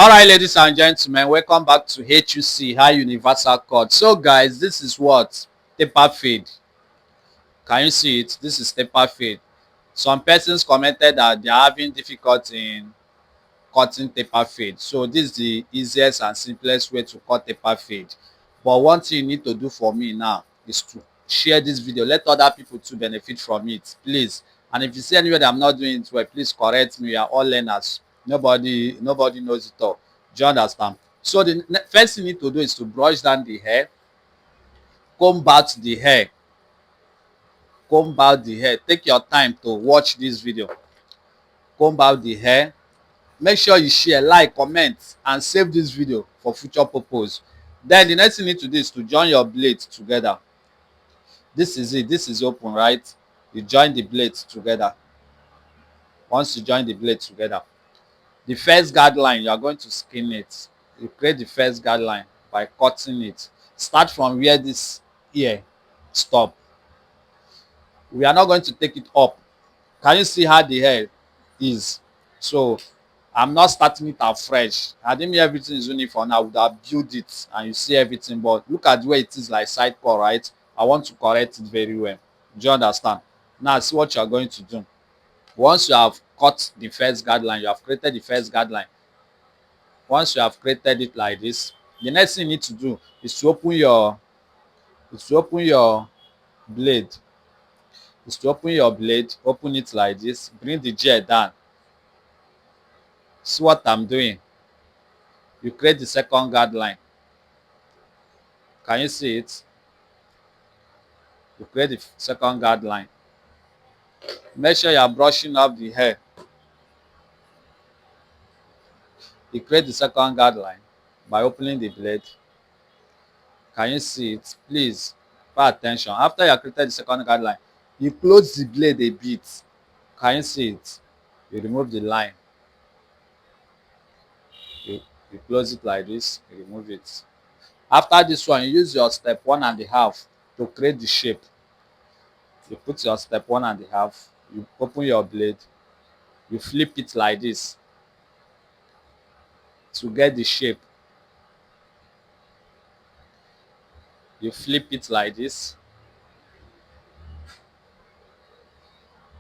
All right, ladies and gentlemen, welcome back to HUC High Universal Code. So, guys, this is what taper fade. Can you see it? This is taper fade. Some persons commented that they are having difficulty in cutting taper fade. So, this is the easiest and simplest way to cut taper fade. But one thing you need to do for me now is to share this video. Let other people to benefit from it, please. And if you see anywhere that I'm not doing it well, please correct me. We are all learners. Nobody knows it all. Do you understand? So the first thing you need to do is to brush down the hair, comb out the hair, comb out the hair. Take your time to watch this video. Comb out the hair. Make sure you share, like, comment, and save this video for future purpose. Then the next thing you need to do is to join your blades together. This is it. This is open, right? You join the blades together. Once you join the blades together, the first guideline, you are going to skin it. You create the first guideline by cutting it. Start from where this ear stop. We are not going to take it up. Can you see how the hair is? So I'm not starting it afresh. I think everything is uniform. I would have built it and you see everything, but look at the way it is like side cut, right? I want to correct it very well. Do you understand? Now see what you are going to do. Once you have cut the first guideline, you have created the first guideline. Once you have created it like this, the next thing you need to do is to open your blade. Is to open your blade, open it like this, bring the gel down. See what I'm doing? You create the second guideline. Can you see it? You create the second guideline. Make sure you are brushing up the hair. You create the second guideline by opening the blade. Can you see it? Please pay attention. After you have created the second guideline, you close the blade a bit. Can you see it? You remove the line. You close it like this, you remove it. After this one, you use your step 1.5 to create the shape. You put your step 1.5, you open your blade, you flip it like this to get the shape. You flip it like this.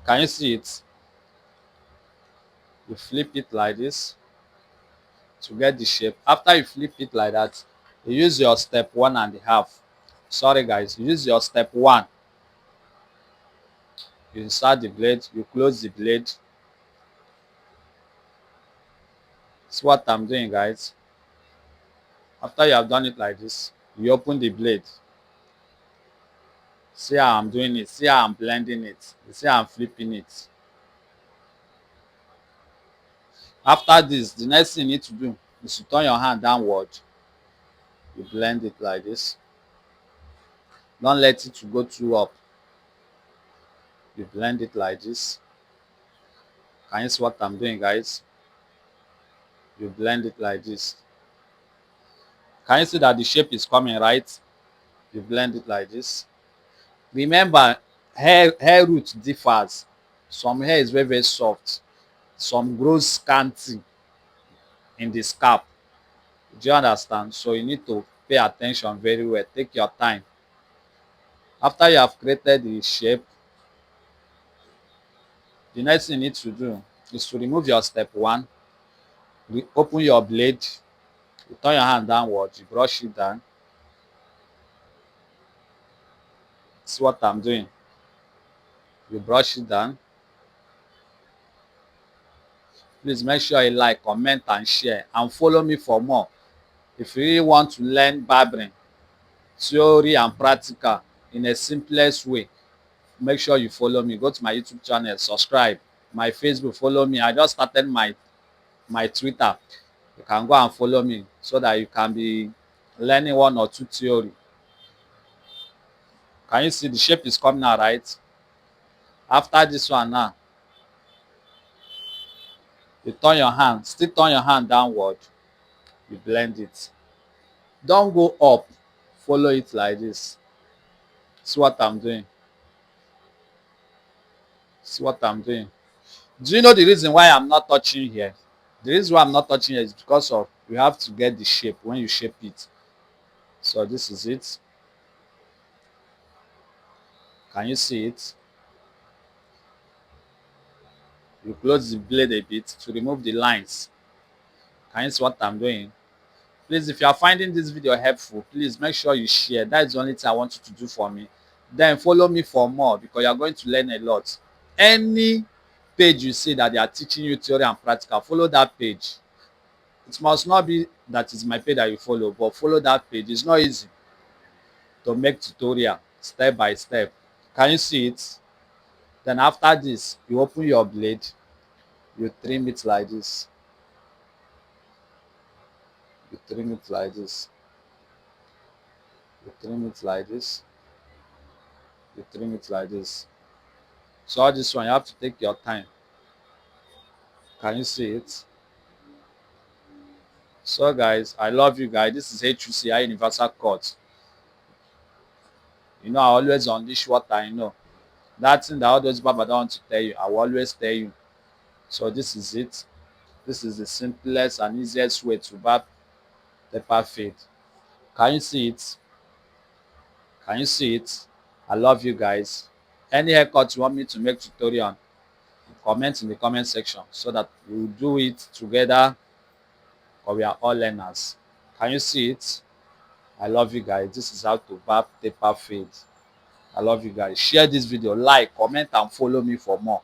Can you see it? You flip it like this to get the shape. After you flip it like that, you use your step 1.5. Sorry guys, you use your step 1. You insert the blade, you close the blade. See what I'm doing, guys? After you have done it like this, you open the blade. See how I'm doing it. See how I'm blending it. You see how I'm flipping it. After this, the next thing you need to do is to turn your hand downward. You blend it like this. Don't let it to go too up. You blend it like this. Can you see what I'm doing, guys? You blend it like this. Can you see that the shape is coming, right? You blend it like this. Remember, hair root differs. Some hair is very, very soft. Some grows scanty in the scalp. Do you understand? So you need to pay attention very well. Take your time. After you have created the shape, the next thing you need to do is to remove your step 1. Open your blade. You turn your hand downwards. You brush it down. See what I'm doing? You brush it down. Please make sure you like, comment, and share, and follow me for more. If you really want to learn barbering, theory and practical in a simplest way, make sure you follow me. Go to my YouTube channel, subscribe. My Facebook, follow me. I just started my Twitter. You can go and follow me so that you can be learning 1 or 2 theory. Can you see the shape is coming out, right? After this one now, you turn your hand, still turn your hand downward. You blend it. Don't go up. Follow it like this. See what I'm doing? See what I'm doing? Do you know the reason why I'm not touching here? The reason why I'm not touching it is because of you have to get the shape when you shape it. So this is it. Can you see it? You close the blade a bit to remove the lines. Can you see what I'm doing? Please, if you are finding this video helpful, please make sure you share. That is the only thing I want you to do for me. Then follow me for more because you are going to learn a lot. Any page you see that they are teaching you theory and practical, follow that page. It must not be that is my page that you follow, but follow that page. It's not easy to make tutorial step by step. Can you see it? Then after this, you open your blade, you trim it like this. You trim it like this. You trim it like this. You trim it like this. So all this one, you have to take your time. Can you see it? So guys, I love you guys. This is HUC, High Universal Court. You know, I always unleash what I know. That thing that all those Baba don't want to tell you, I will always tell you. So this is it. This is the simplest and easiest way to barb paper fade. Can you see it? Can you see it? I love you guys. Any haircut you want me to make tutorial on, comment in the comment section so that we'll do it together or we are all learners. Can you see it? I love you guys. This is how to barb paper fade. I love you guys. Share this video, like, comment, and follow me for more.